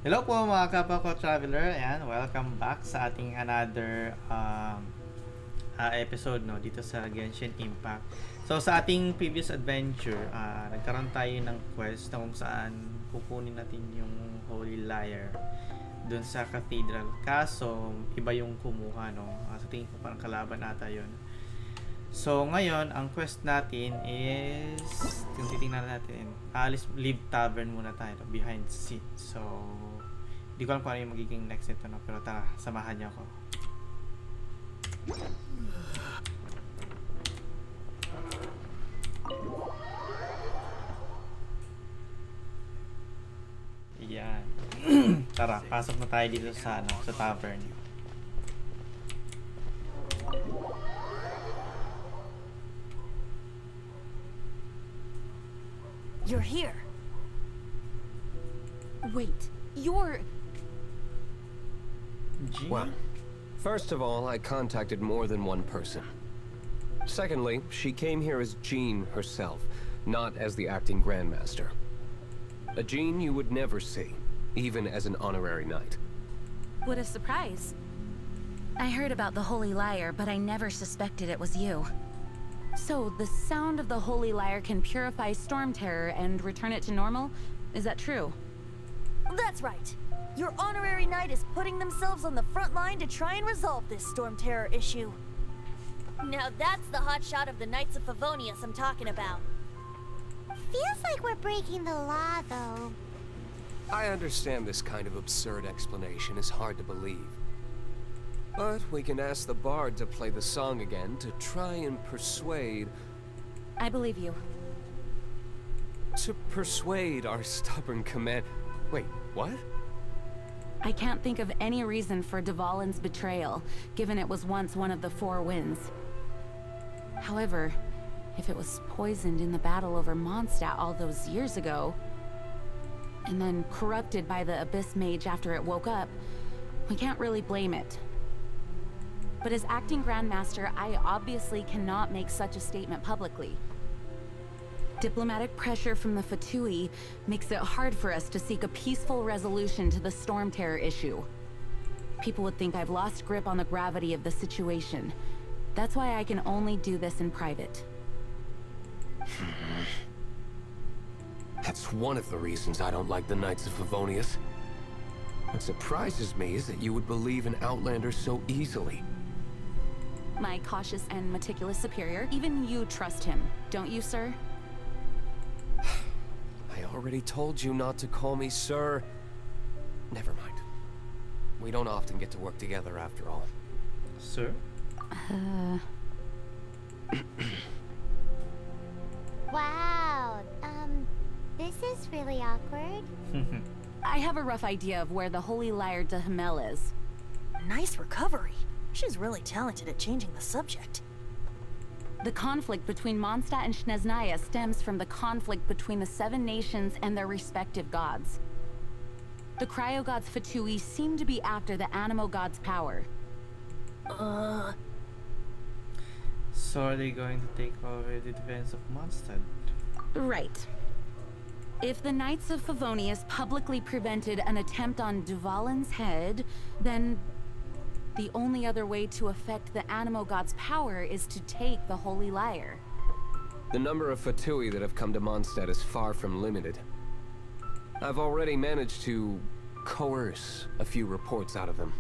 Hello po mga kapwa ko traveler, ayan, welcome back sa ating another episode no dito sa Genshin Impact. So sa ating previous adventure, nagkaroon tayo ng quest na kung saan kukunin natin yung Holy Lyre dun sa cathedral. Kaso iba yung kumuha no. Sa tingin ko parang kalaban ata yun. So ngayon, ang quest natin is yung titingnan natin. Leave tavern muna tayo, behind seat. So hindi ko alam kung ano yung magiging next nito, no? Pero tara, samahan niyo ako. Yan. Tara, pasok na tayo dito sa, sa tavern. You're here. Wait, you're... Well, first of all, I contacted more than one person. Secondly, she came here as Jean herself, not as the acting Grandmaster. A Jean you would never see, even as an honorary knight. What a surprise. I heard about the Holy Lyre, but I never suspected it was you. So, the sound of the Holy Lyre can purify Storm Terror and return it to normal? Is that true? That's right. Your honorary knight is putting themselves on the front line to try and resolve this Storm Terror issue. Now that's the hotshot of the Knights of Favonius I'm talking about. Feels like we're breaking the law, though. I understand this kind of absurd explanation is hard to believe. But we can ask the bard to play the song again to try and persuade... I believe you. To persuade our stubborn command... Wait, what? I can't think of any reason for Dvalin's betrayal, given it was once one of the Four Winds. However, if it was poisoned in the battle over Mondstadt all those years ago, and then corrupted by the Abyss Mage after it woke up, we can't really blame it. But as acting Grandmaster, I obviously cannot make such a statement publicly. Diplomatic pressure from the Fatui makes it hard for us to seek a peaceful resolution to the Storm Terror issue. People would think I've lost grip on the gravity of the situation. That's why I can only do this in private. That's one of the reasons I don't like the Knights of Favonius. What surprises me is that you would believe an Outlander so easily. My cautious and meticulous superior, even you trust him, don't you, sir? I already told you not to call me sir. Never mind. We don't often get to work together after all. Sir? Wow, this is really awkward. I have a rough idea of where the Holy Lyre de Himmel is. Nice recovery. She's really talented at changing the subject. The conflict between Mondstadt and Snezhnaya stems from the conflict between the Seven Nations and their respective gods. The Cryo-gods Fatui seem to be after the Animo god's power. So are they going to take over the defense of Mondstadt? Right. If the Knights of Favonius publicly prevented an attempt on Dvalin's head, then the only other way to affect the Animo god's power is to take the Holy Lyre. The number of Fatui that have come to Mondstadt is far from limited. I've already managed to coerce a few reports out of them.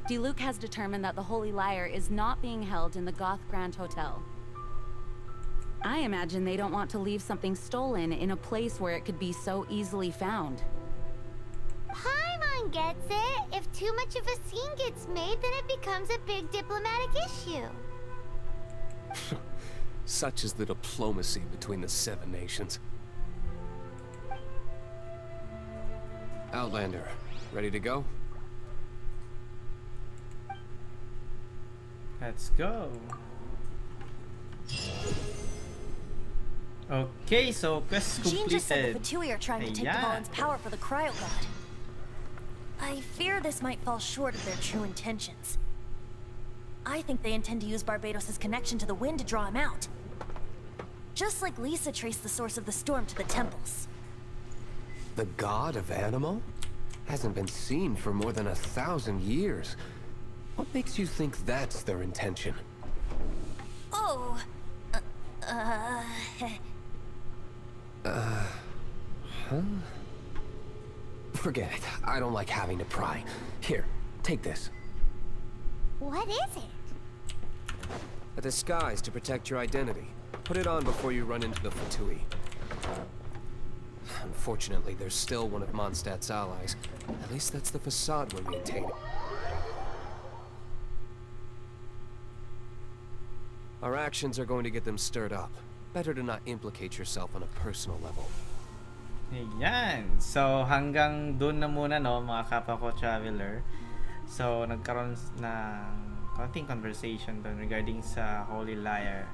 Diluc has determined that the Holy Lyre is not being held in the Goth Grand Hotel. I imagine they don't want to leave something stolen in a place where it could be so easily found. Paimon gets it. If too much of a scene gets made, then it becomes a big diplomatic issue. Such is the diplomacy between the Seven Nations. Outlander, ready to go? Let's go. Okay, so quest Jean just said the completed. Fatui are trying to take Yeah. Dvalin's power for the Cryo God. I fear this might fall short of their true intentions. I think they intend to use Barbados' connection to the wind to draw him out. Just like Lisa traced the source of the storm to the temples. The god of Animo? Hasn't been seen for more than 1,000 years. What makes you think that's their intention? Oh. Forget it. I don't like having to pry. Here, take this. What is it? A disguise to protect your identity. Put it on before you run into the Fatui. Unfortunately, there's still one of Mondstadt's allies. At least that's the facade we're maintaining. Our actions are going to get them stirred up. Better to not implicate yourself on a personal level. Ayan. So, hanggang dun na muna, no, mga kapwa ko traveler. So, nagkaroon ng konting conversation doon regarding sa Holy Lyre.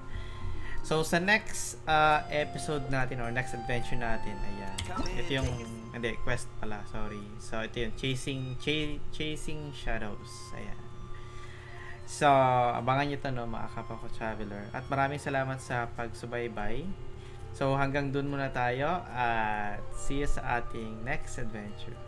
So, sa next episode natin or next adventure natin, ayan. Ito yung, hindi, quest pala, sorry. So, ito yung Chasing Shadows. Ayan. So, abangan nyo to, no, mga kapwa ko traveler. At maraming salamat sa pagsubaybay. So, hanggang dun muna tayo at see you sa ating next adventure.